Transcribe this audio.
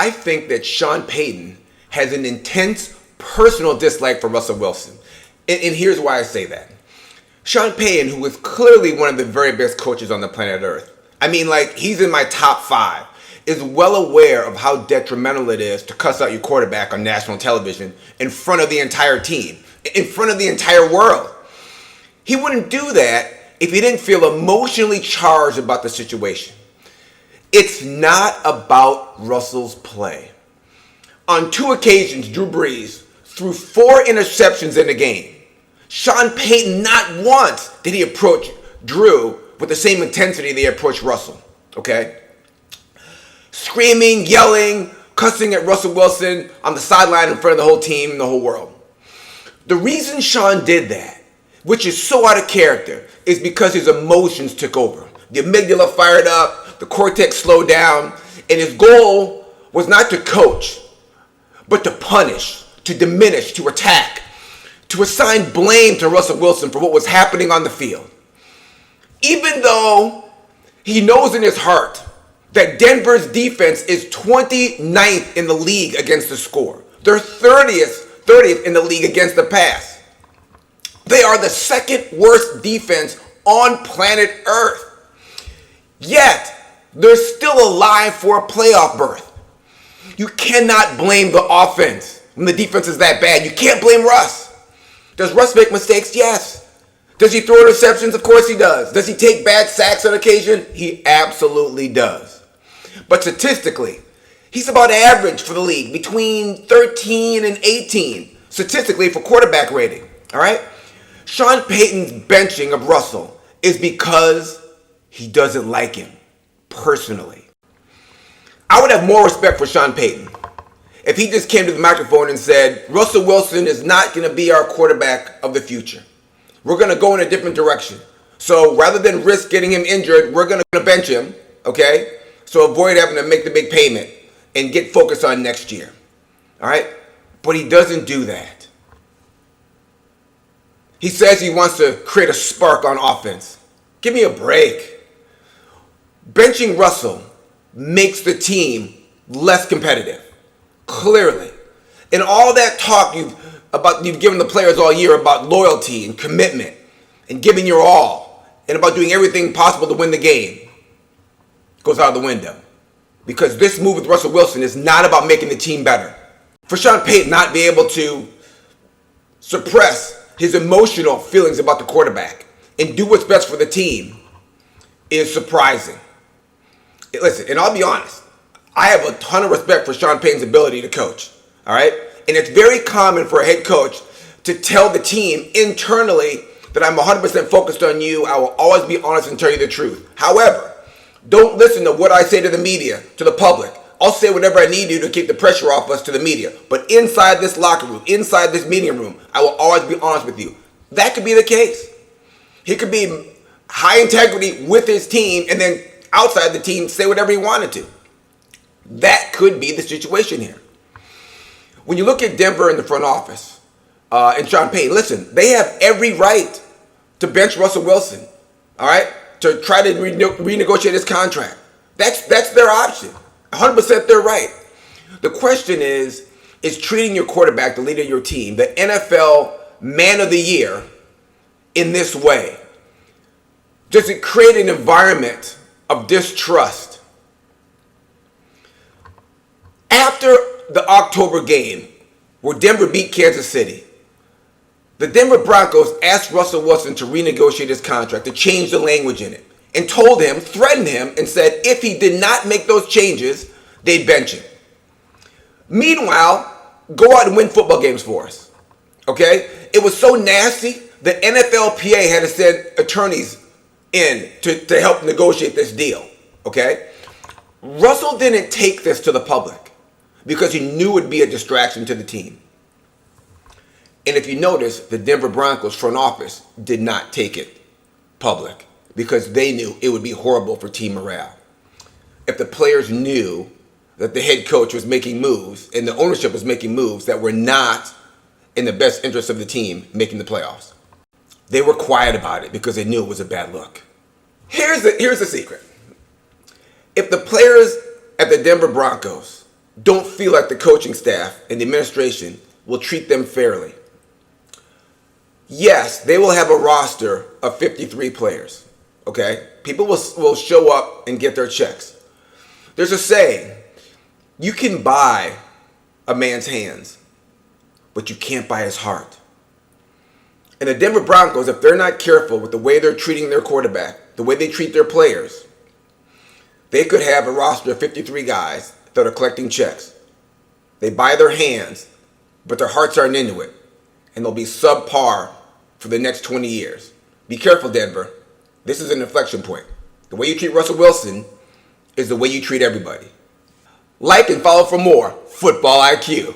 I think that Sean Payton has an intense personal dislike for Russell Wilson. And here's why I say that. Sean Payton, who is clearly one of the very best coaches on the planet Earth, I mean, like, he's in my top 5, is well aware of how detrimental it is to cuss out your quarterback on national television in front of the entire team, in front of the entire world. He wouldn't do that if he didn't feel emotionally charged about the situation. It's not about Russell's play. On 2 occasions, Drew Brees threw 4 interceptions in the game. Sean Payton, not once did he approach Drew with the same intensity they approached Russell, okay? Screaming, yelling, cussing at Russell Wilson on the sideline in front of the whole team and the whole world. The reason Sean did that, which is so out of character, is because his emotions took over. The amygdala fired up, the cortex slowed down, and his goal was not to coach, but to punish, to diminish, to attack, to assign blame to Russell Wilson for what was happening on the field. Even though he knows in his heart that Denver's defense is 29th in the league against the score. They're 30th in the league against the pass. They are the 2nd worst defense on planet Earth. Yet, they're still alive for a playoff berth. You cannot blame the offense when the defense is that bad. You can't blame Russ. Does Russ make mistakes? Yes. Does he throw interceptions? Of course he does. Does he take bad sacks on occasion? He absolutely does. But statistically, he's about average for the league, between 13 and 18, statistically for quarterback rating, all right? Sean Payton's benching of Russell is because he doesn't like him personally. I would have more respect for Sean Payton if he just came to the microphone and said, Russell Wilson is not going to be our quarterback of the future. We're going to go in a different direction. So rather than risk getting him injured, we're going to bench him, okay? So avoid having to make the big payment and get focused on next year, all right? But he doesn't do that. He says he wants to create a spark on offense. Give me a break. Benching Russell makes the team less competitive, clearly. And all that talk you've given the players all year about loyalty and commitment and giving your all and about doing everything possible to win the game goes out the window. Because this move with Russell Wilson is not about making the team better. For Sean Payton not be able to suppress his emotional feelings about the quarterback and do what's best for the team is surprising. Listen, and I'll be honest, I have a ton of respect for Sean Payton's ability to coach, all right? And it's very common for a head coach to tell the team internally that I'm 100% focused on you. I will always be honest and tell you the truth. However, don't listen to what I say to the media, to the public. I'll say whatever I need to keep the pressure off us to the media. But inside this locker room, inside this meeting room, I will always be honest with you. That could be the case. He could be high integrity with his team and then outside the team say whatever he wanted to. That could be the situation here. When you look at Denver in the front office and Sean Payton, listen, they have every right to bench Russell Wilson, all right, to try to renegotiate his contract. That's their option. 100% they're right. The question is treating your quarterback, the leader of your team, the NFL Man of the Year, in this way? Does it create an environment of distrust? After the October game where Denver beat Kansas City, the Denver Broncos asked Russell Wilson to renegotiate his contract, to change the language in it, and told him, threatened him, and said if he did not make those changes, they'd bench him. Meanwhile, go out and win football games for us, okay? It was so nasty, the NFLPA had to send attorneys in to help negotiate this deal, okay? Russell didn't take this to the public because he knew it would be a distraction to the team. And if you notice, the Denver Broncos front office did not take it public because they knew it would be horrible for team morale. If the players knew that the head coach was making moves and the ownership was making moves that were not in the best interest of the team making the playoffs, they were quiet about it because they knew it was a bad look. Here's the secret. If the players at the Denver Broncos don't feel like the coaching staff and the administration will treat them fairly. Yes, they will have a roster of 53 players. Okay? People will show up and get their checks. There's a saying, you can buy a man's hands, but you can't buy his heart. And the Denver Broncos, if they're not careful with the way they're treating their quarterback, the way they treat their players, they could have a roster of 53 guys that are collecting checks. They buy their hands, but their hearts aren't into it. And they'll be subpar for the next 20 years. Be careful, Denver. This is an inflection point. The way you treat Russell Wilson is the way you treat everybody. Like and follow for more Football IQ.